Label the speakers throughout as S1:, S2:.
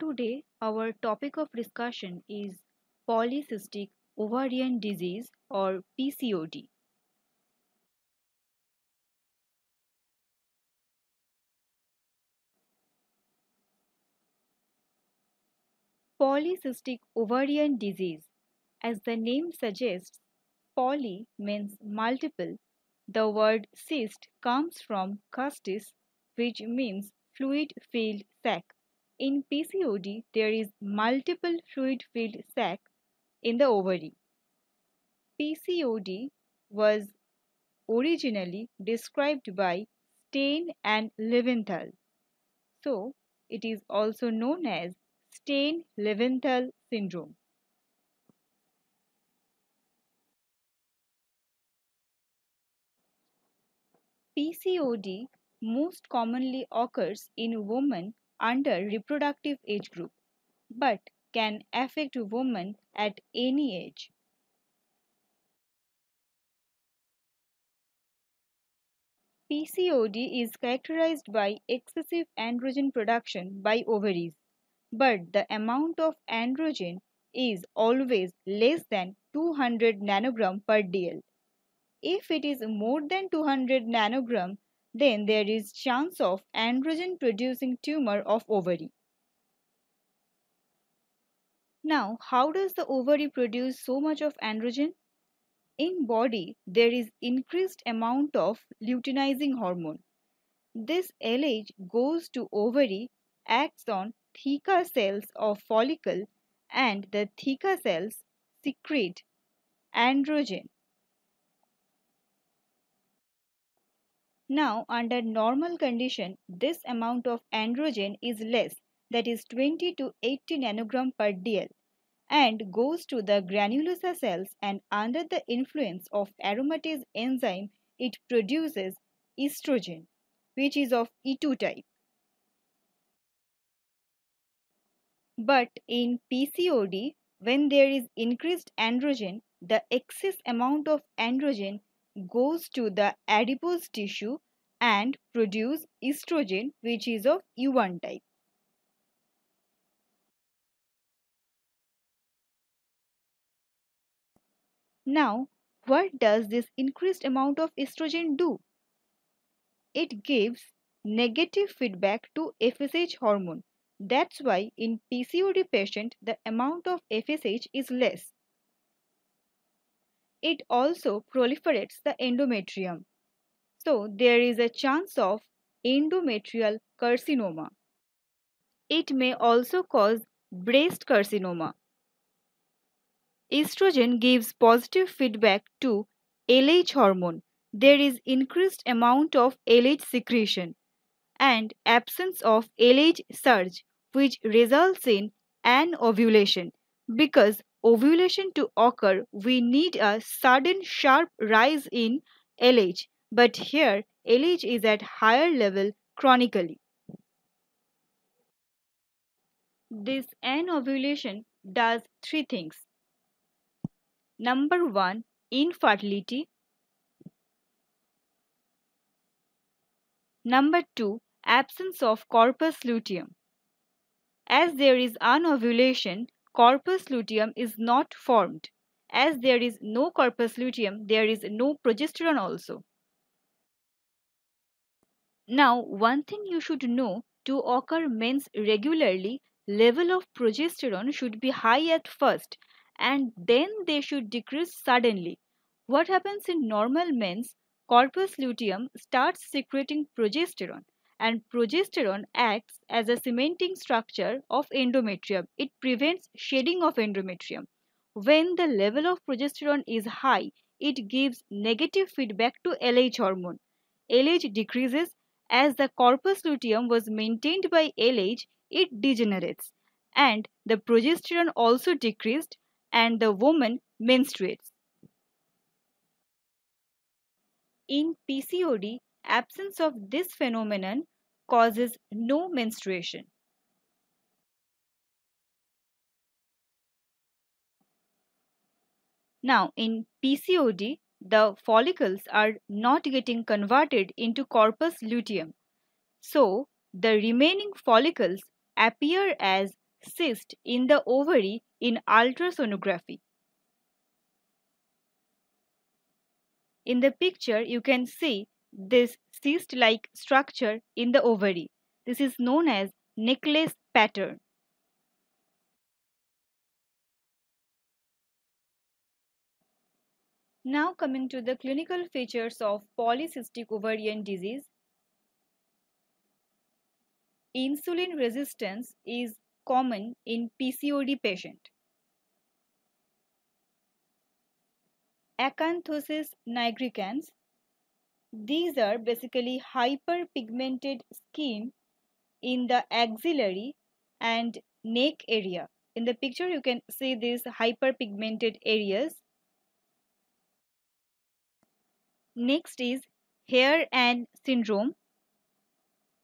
S1: Today, our topic of discussion is polycystic ovarian disease or PCOD. Polycystic ovarian disease, as the name suggests, poly means multiple. The word cyst comes from cystis, which means fluid filled sac. In PCOD, there is multiple fluid filled sac in the ovary. PCOD was originally described by Stein and Leventhal. So, it is also known as Stein-Leventhal syndrome. PCOD most commonly occurs in women under reproductive age group but can affect women at any age. PCOD is characterized by excessive androgen production by ovaries, but the amount of androgen is always less than 200 nanogram per dl. If it is more than 200 nanogram, then there is chance of androgen producing tumor of ovary. Now, how does the ovary produce so much of androgen? In body, there is increased amount of luteinizing hormone. This LH goes to ovary, acts on theca cells of follicle, and the theca cells secrete androgen. Now, under normal condition, this amount of androgen is less, that is 20 to 80 nanogram per dl, and goes to the granulosa cells, and under the influence of aromatase enzyme, it produces estrogen, which is of E2 type. But in PCOD, when there is increased androgen, the excess amount of androgen goes to the adipose tissue and produce estrogen, which is of E1 type. Now, what does this increased amount of estrogen do? It gives negative feedback to FSH hormone. That's why in PCOD patient the amount of FSH is less. It also proliferates the endometrium. So there is a chance of endometrial carcinoma. It may also cause breast carcinoma. Estrogen gives positive feedback to LH hormone. There is increased amount of LH secretion and absence of LH surge, which results in anovulation. Because ovulation to occur, we need a sudden sharp rise in LH, but here LH is at higher level chronically. This anovulation does three things. Number one, infertility. Number two, absence of corpus luteum. As there is anovulation, corpus luteum is not formed. As there is no corpus luteum, there is no progesterone also. Now, one thing you should know, to occur mens regularly, level of progesterone should be high at first and then they should decrease suddenly. What happens in normal mens? Corpus luteum starts secreting progesterone and progesterone acts as a cementing structure of endometrium. It prevents shedding of endometrium. When the level of progesterone is high, it gives negative feedback to LH hormone. LH decreases. As the corpus luteum was maintained by LH, it degenerates and the progesterone also decreased and the woman menstruates. In PCOD, absence of this phenomenon causes no menstruation. Now, in PCOD, the follicles are not getting converted into corpus luteum. So, the remaining follicles appear as cyst in the ovary in ultrasonography. In the picture, you can see this cyst-like structure in the ovary. This is known as necklace pattern. Now coming to the clinical features of polycystic ovarian disease. Insulin resistance is common in PCOD patient. Acanthosis nigricans. These are basically hyperpigmented skin in the axillary and neck area. In the picture, you can see these hyperpigmented areas. Next is Hair-An syndrome.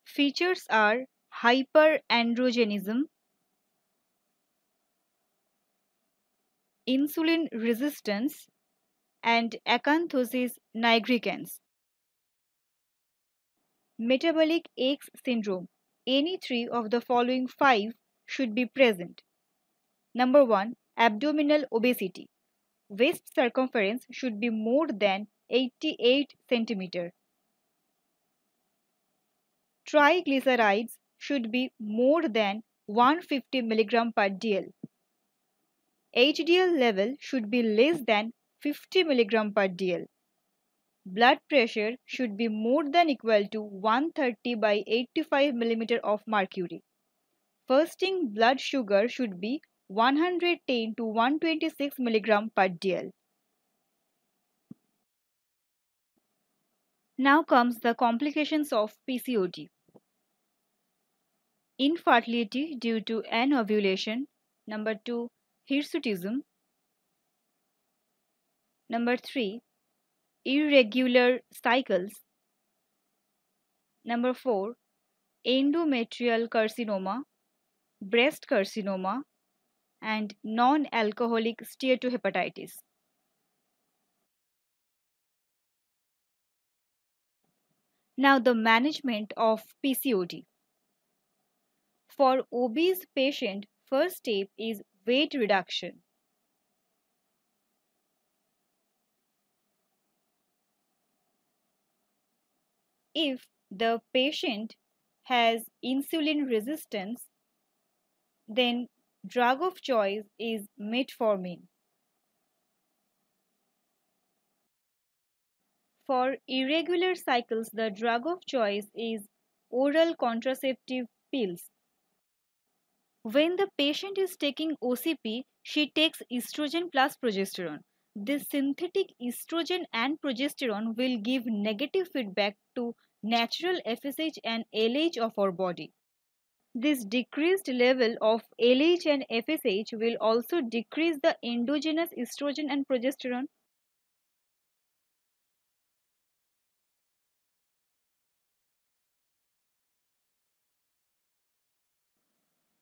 S1: Features are hyperandrogenism, insulin resistance, and acanthosis nigricans. Metabolic X syndrome. Any three of the following 5 should be present. Number 1, abdominal obesity. Waist circumference should be more than 88 cm. Triglycerides should be more than 150 mg per dl. HDL level should be less than 50 mg per dl. Blood pressure should be more than equal to 130 by 85 mm of mercury. Fasting blood sugar should be 110 to 126 mg per dl. Now comes the complications of PCOD. Infertility due to anovulation. Number 2, hirsutism. Number 3, irregular cycles. Number 4, endometrial carcinoma, breast carcinoma, and non-alcoholic steatohepatitis. Now the management of PCOD. For obese patient, first step is weight reduction. If the patient has insulin resistance, then drug of choice is metformin. For irregular cycles, the drug of choice is oral contraceptive pills. When the patient is taking OCP, she takes estrogen plus progesterone. This synthetic estrogen and progesterone will give negative feedback to natural FSH and LH of our body. This decreased level of LH and FSH will also decrease the endogenous estrogen and progesterone.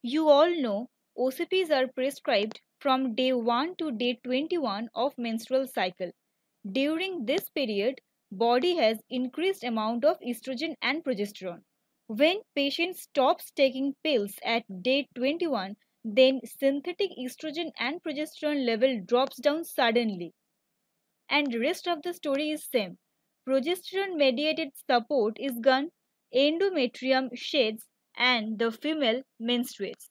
S1: You all know OCPs are prescribed from day 1 to day 21 of menstrual cycle. During this period, body has increased amount of estrogen and progesterone. When patient stops taking pills at day 21, then synthetic estrogen and progesterone level drops down suddenly. And rest of the story is same. Progesterone mediated support is gone, endometrium sheds, and the female menstruates.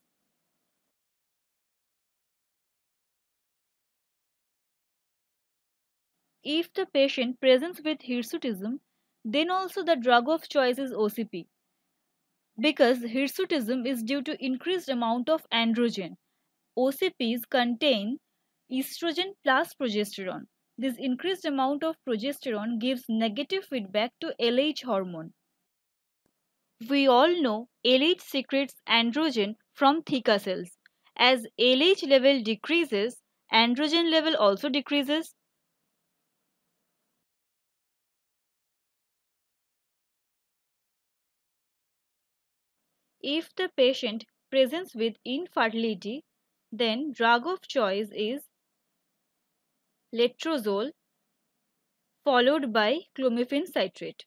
S1: If the patient presents with hirsutism, then also the drug of choice is OCP. Because hirsutism is due to increased amount of androgen. OCPs contain estrogen plus progesterone. This increased amount of progesterone gives negative feedback to LH hormone. We all know LH secretes androgen from theca cells. As LH level decreases, androgen level also decreases. If the patient presents with infertility, then drug of choice is letrozole followed by clomiphene citrate.